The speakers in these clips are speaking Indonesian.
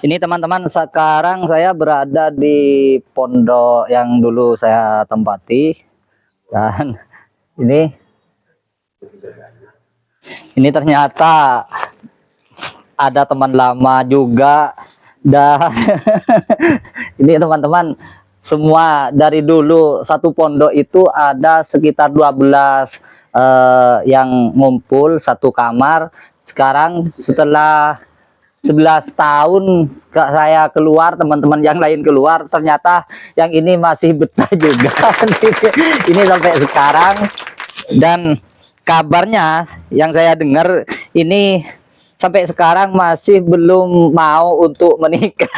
Ini teman-teman, sekarang saya berada di pondok yang dulu saya tempati, dan ini ternyata ada teman lama juga, dan ini teman-teman, semua dari dulu satu pondok itu ada sekitar 12 yang ngumpul satu kamar. Sekarang setelah 11 tahun saya keluar, teman-teman yang lain keluar, ternyata yang ini masih betah juga. Ini sampai sekarang, dan kabarnya yang saya dengar ini sampai sekarang masih belum mau untuk menikah.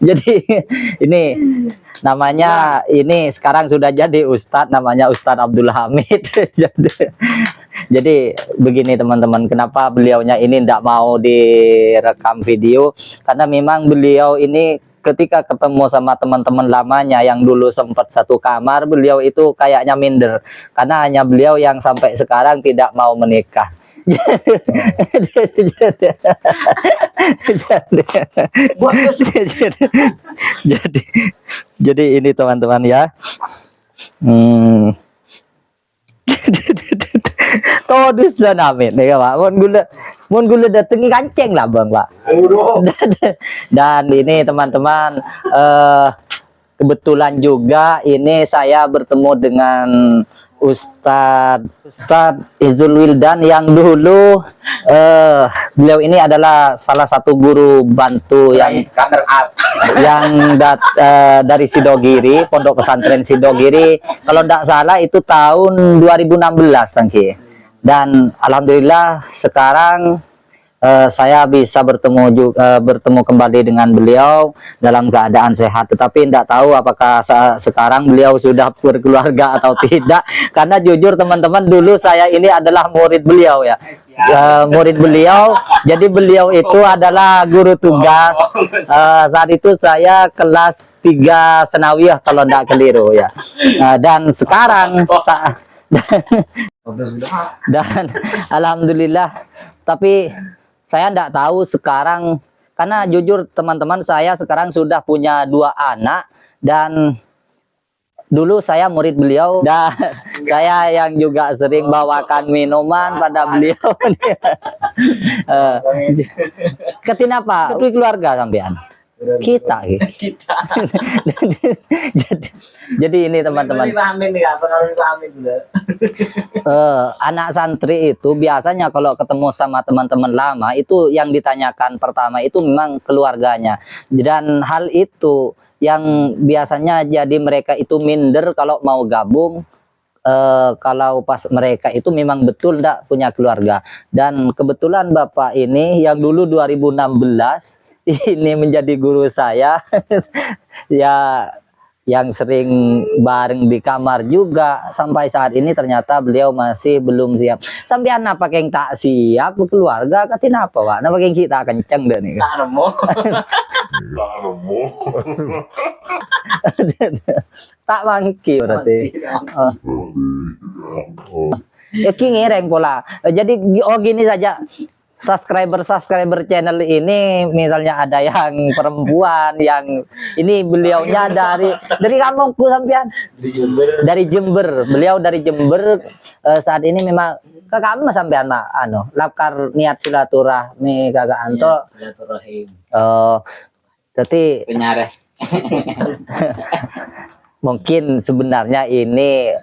Jadi ini namanya, ini sekarang sudah jadi Ustadz, namanya Ustadz Abdul Hamid. Jadi begini teman-teman, kenapa beliaunya ini tidak mau direkam video, karena memang beliau ini ketika ketemu sama teman-teman lamanya yang dulu sempat satu kamar, beliau itu kayaknya minder, karena hanya beliau yang sampai sekarang tidak mau menikah. jadi ini teman-teman ya. Todus namin nih Pak. Mun gula datangi kanceng lah Bang Pak. Dan ini teman-teman, kebetulan juga ini saya bertemu dengan Ustadz Izul Wildan yang dulu beliau ini adalah salah satu guru bantu yang dari Sidogiri, Pondok Pesantren Sidogiri. Kalau tidak salah itu tahun 2016 Tangki. Dan alhamdulillah sekarang saya bisa bertemu kembali dengan beliau dalam keadaan sehat, tetapi tidak tahu apakah sekarang beliau sudah berkeluarga atau tidak, karena jujur teman-teman, dulu saya ini adalah murid beliau ya, murid beliau. Jadi beliau itu adalah guru tugas, saat itu saya kelas 3 Senawiyah kalau tidak keliru ya. Dan sekarang dan alhamdulillah, tapi saya tidak tahu sekarang, karena jujur teman-teman, saya sekarang sudah punya 2 anak, dan dulu saya murid beliau, dan saya yang juga sering bawakan minuman pada beliau. Ketinapa keluarga sampean kita. Jadi ini teman-teman, anak santri itu biasanya kalau ketemu sama teman-teman lama itu yang ditanyakan pertama itu memang keluarganya, dan hal itu yang biasanya jadi mereka itu minder kalau mau gabung, kalau pas mereka itu memang betul tidak punya keluarga. Dan kebetulan Bapak ini yang dulu 2016 ini menjadi guru saya ya, yang sering bareng di kamar juga sampai saat ini, ternyata beliau masih belum siap. Sampean apa yang tak siap keluarga katin apa Pak? Napa yang kita kenceng deh nih. Tak mangki berarti. Ya ngereng pola. Jadi gini saja. Subscriber channel ini, misalnya ada yang perempuan, yang ini beliaunya dari kampungku sampean, dari Jember. Beliau dari Jember. Saat ini memang ke kamu sampean mak lakar niat silaturahmi kagak anto silaturahim. Jadi mungkin sebenarnya ini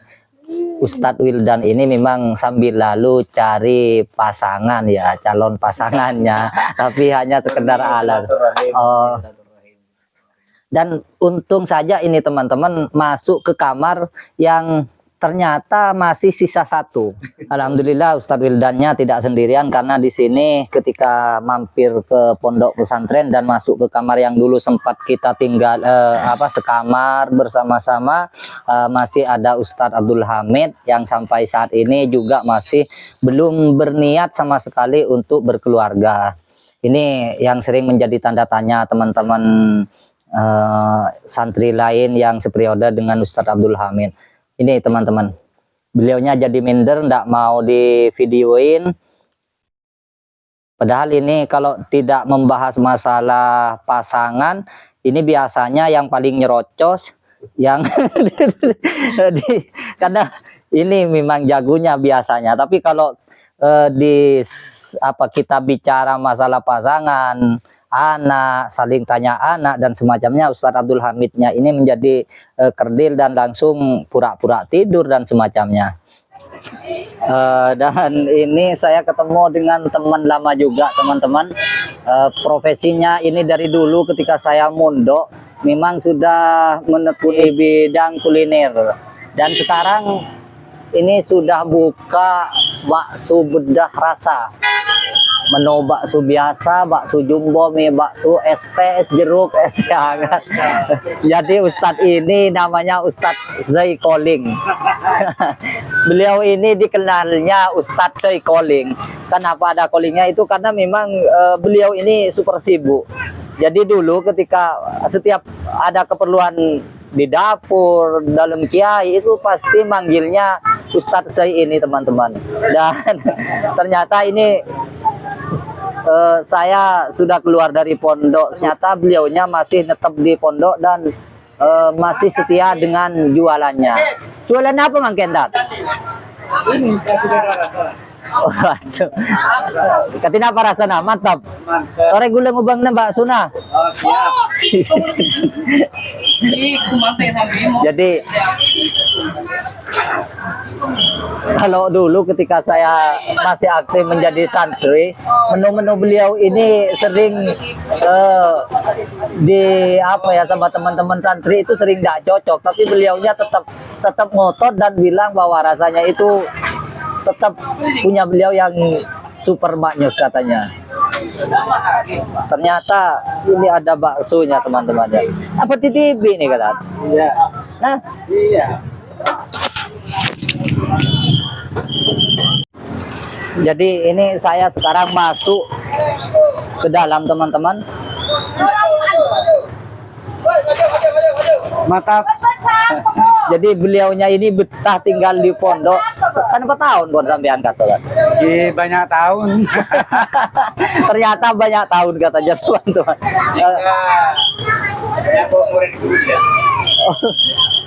Ustadz Wildan ini memang sambil lalu cari pasangan ya, calon pasangannya, tapi hanya sekedar alat. Dan untung saja ini teman-teman masuk ke kamar yang ternyata masih sisa 1. Alhamdulillah Ustadz Wildannya tidak sendirian, karena di sini ketika mampir ke pondok pesantren dan masuk ke kamar yang dulu sempat kita tinggal sekamar bersama-sama, masih ada Ustadz Abdul Hamid yang sampai saat ini juga masih belum berniat sama sekali untuk berkeluarga. Ini yang sering menjadi tanda tanya teman-teman santri lain yang seperiode dengan Ustadz Abdul Hamid. Ini teman-teman, beliaunya jadi minder, ndak mau di videoin. Padahal ini kalau tidak membahas masalah pasangan, ini biasanya yang paling nyerocos, yang karena ini memang jagonya biasanya. Tapi kalau kita bicara masalah pasangan, anak, saling tanya anak dan semacamnya, Ustadz Abdul Hamidnya ini menjadi kerdil dan langsung pura-pura tidur dan semacamnya. Dan ini saya ketemu dengan teman lama juga, teman-teman. Profesinya ini dari dulu ketika saya mondok memang sudah menekuni bidang kuliner, dan sekarang ini sudah buka bakso bedah rasa. Menu bakso biasa, bakso jumbo, mie bakso, es teh, es jeruk, es teh hangat. Jadi Ustadz ini namanya Ustadz Zai Calling. Beliau ini dikenalnya Ustadz Zai Calling. Kenapa ada callingnya itu? Karena memang beliau ini super sibuk. Jadi dulu ketika setiap ada keperluan di dapur, dalam kiai, itu pasti manggilnya Ustadz Zai ini, teman-teman. Dan ternyata ini saya sudah keluar dari pondok, ternyata beliaunya masih tetap di pondok dan masih setia dengan jualannya. Jualan apa, Mang Kendat? Ini kasih rasa. Oh, aduh. Katina apa rasanya? Mantap. Mantap. Ore guleng ubang na bakso na. Oh, siap. Ini kumante sama Jadi kalau dulu ketika saya masih aktif menjadi santri, menu-menu beliau ini sering sama teman-teman santri itu sering tidak cocok, tapi beliaunya tetap ngotot dan bilang bahwa rasanya itu tetap punya beliau yang super maknyus katanya. Ternyata ini ada baksonya, teman-teman ya. Apa titibi nih kata? Iya. Nah, Iya. jadi ini saya sekarang masuk ke dalam, teman-teman. Mantap. Jadi beliaunya ini betah tinggal di pondok. Berapa tahun buat sampean kata? Banyak tahun. Ternyata banyak tahun katanya, teman-teman. Ya, murid guru ya.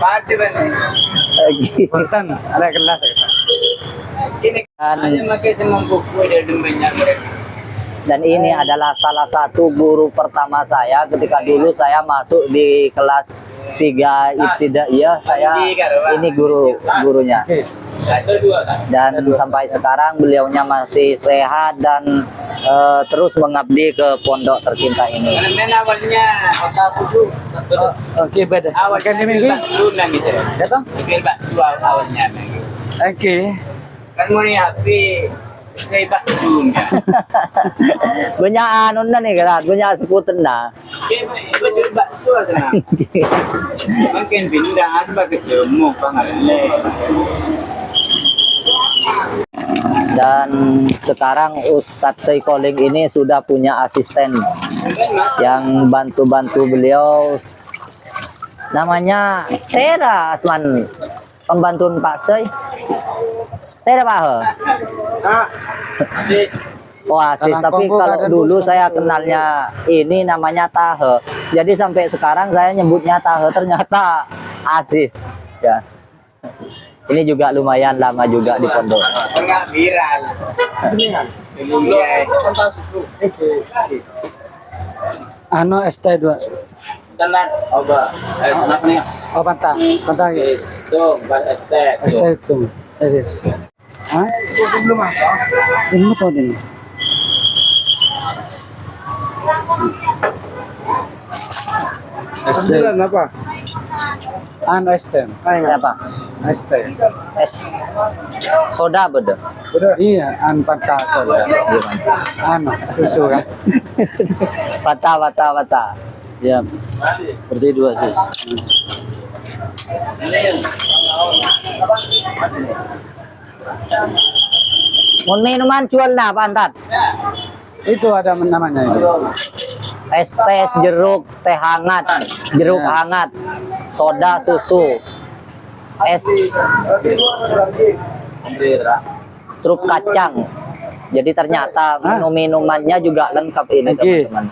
Pasti benar. Punten, ada kelas kita. Ini hanya pakai semua buku dari banyak mereka. Dan ini adalah salah satu guru pertama saya ketika dulu saya masuk di kelas 3 ibtidaiyah. Saya ini gurunya. Dan sampai sekarang beliaunya masih sehat dan terus mengabdi ke pondok tercinta ini. Karena awalnya kota susu. Oke, beda. Awal kan minggu sunan gitu. Betul? Oke, bakso awalnya. Oke. Kan mau nih HP saya baksonya. Banyak anu nih kan, banyak sebutan nah. Oke, betul bakso ada. Makin pindah sebagai jemu pangalan. Dan sekarang Ustadz Zai Calling ini sudah punya asisten yang bantu-bantu beliau. Namanya Sera Asman, pembantu Pak Zai. Sera Pak He. Sis. Oh, asis. Tapi kalau dulu saya kenalnya ini namanya Tahe. Jadi sampai sekarang saya nyebutnya Tahe, ternyata Asis. Ya. Ini juga lumayan lama juga di pondok. Enggak viral. Iya. Ano ST2. Tenan oba. Kenapa nih? Oh, pantang. Pantang. Itu ST. ST itu. Yes. Hah? Belum masuk. Belum tahu ini. ST apa? ST. Apa? ST. Es soda beda. Iya, pantang soda. Susu kan. Bata. Siap. Berarti 2 sis. Mau minuman jual nah, Pak Antat? Itu ada namanya itu. Es teh jeruk, teh hangat, jeruk hangat, soda susu, es struk kacang, Jadi ternyata minumannya juga lengkap ini teman-teman.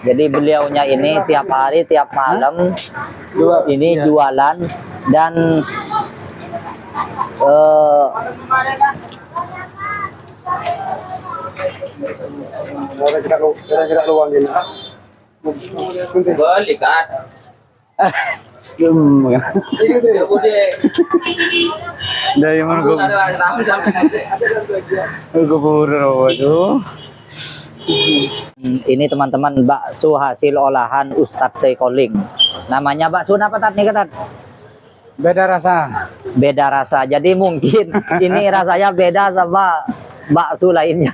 Jadi beliaunya ini tiap hari, tiap malam ini jualan dan Balik kan. Dari mana ini teman-teman bakso hasil olahan Ustadz Seikoling. Namanya bakso apa tat nih kata? beda rasa. Beda rasa. Jadi mungkin ini rasanya beda sama bakso lainnya.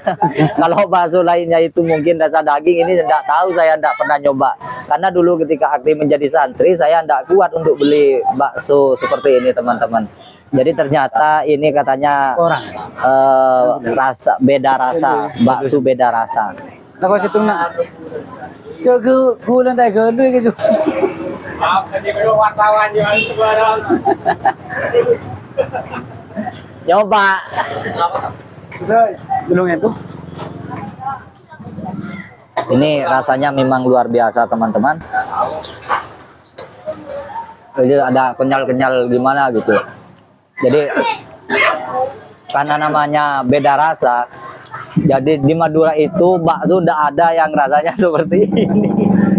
Kalau bakso lainnya itu mungkin rasa daging, ini tidak tahu, saya tidak pernah nyoba. Karena dulu ketika aktif menjadi santri, saya tidak kuat untuk beli bakso seperti ini teman-teman. Jadi ternyata ini katanya rasa beda rasa, bakso beda rasa. Tako situ na. Coba kulan tayo gado gitu. wartawan jual sebarang. Coba. Belum itu. Ini rasanya memang luar biasa teman-teman. Jadi ada kenyal-kenyal gimana gitu. Jadi karena namanya beda rasa, jadi di Madura itu bakso udah ada yang rasanya seperti ini.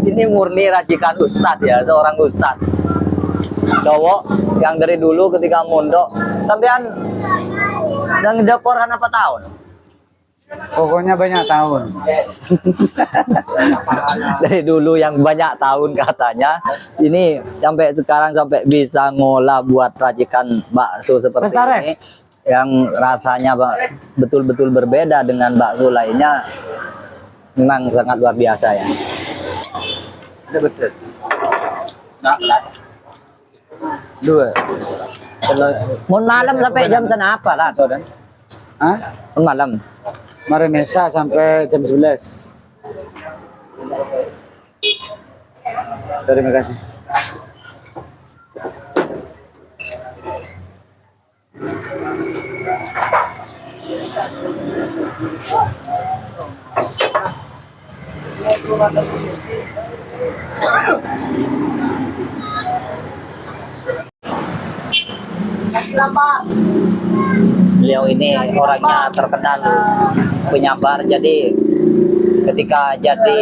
Ini murni racikan Ustadz ya, seorang Ustadz cowok yang dari dulu ketika mondok sampean yang dapur kan apa tahun? Pokoknya banyak tahun. Dari dulu yang banyak tahun katanya, ini sampai sekarang sampai bisa ngolah buat racikan bakso seperti ini yang rasanya betul-betul berbeda dengan bakso lainnya. Memang sangat luar biasa ya. Betul. Dua. Mau malam sampai jam apa lah? Hah? Malam. Mari mesa sampai jam 11. Terima kasih. Beliau ini orangnya terkenal penyabar, jadi ketika jadi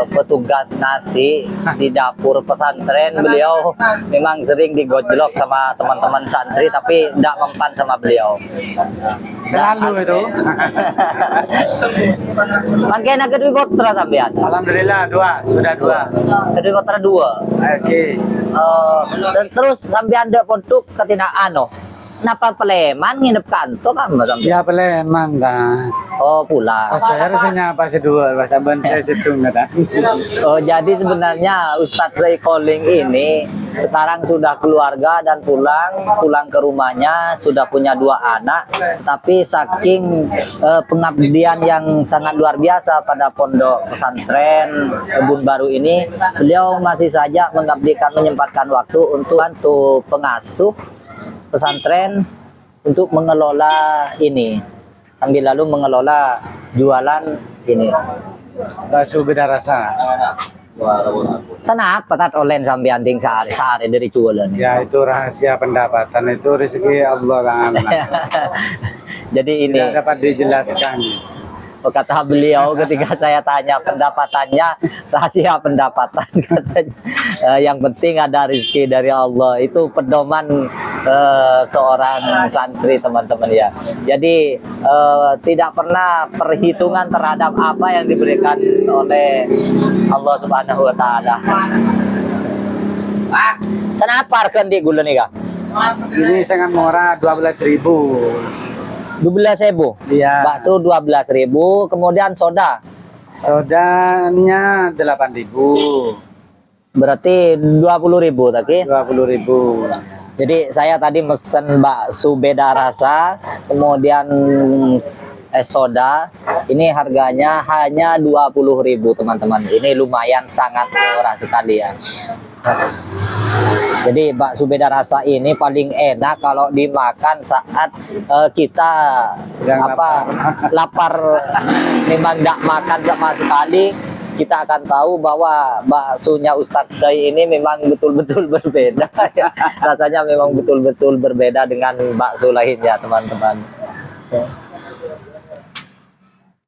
petugas nasi di dapur pesantren, beliau memang sering digojlok sama teman-teman santri, tapi tidak mempan sama beliau. Selalu itu. Makanya kedua kotra sampean. Alhamdulillah sudah dua. Kedua kotra 2. Oke. Dan terus sampean ada produk ketina napa Peleman nginep kantor kan sampean? Ya Peleman kan. Oh pulang. Pas saya harusnya pas dua, pas abang saya situ nggak ada. Oh jadi sebenarnya Ustadz Seikoling ini sekarang sudah keluarga dan pulang ke rumahnya, sudah punya 2 anak, tapi saking pengabdian yang sangat luar biasa pada pondok pesantren Kebun Baru ini, beliau masih saja mengabdikan, menyempatkan waktu untuk bantu pengasuh pesantren untuk mengelola ini, sambil lalu mengelola jualan ini Bakso beda rasa. sana apa tat online sampai anting sehari dari jualan ini. Ya itu rahasia pendapatan, itu rezeki Allah kan. Jadi ini Tidak dapat dijelaskan. kata beliau ketika saya tanya pendapatannya, rahasia pendapatan katanya. Yang penting ada rezeki dari Allah, itu pedoman seorang santri teman-teman ya. Jadi tidak pernah perhitungan terhadap apa yang diberikan oleh Allah Subhanahu wa taala. Sana apa harga di gula nih kak? Ini sangat murah, 12.000. 12.000. Iya. Bakso 12.000, kemudian soda. Sodanya 8.000. Berarti 20.000 tadi. 20.000. Jadi saya tadi mesen bakso beda rasa, kemudian soda. Ini harganya hanya 20.000 teman-teman. Ini lumayan sangat murah sekali ya. Jadi bakso beda rasa ini paling enak kalau dimakan saat kita lapar, memang tidak makan sama sekali. Kita akan tahu bahwa baksonya Ustadz Syai ini memang betul-betul berbeda. Rasanya memang betul-betul berbeda dengan bakso lainnya, teman-teman.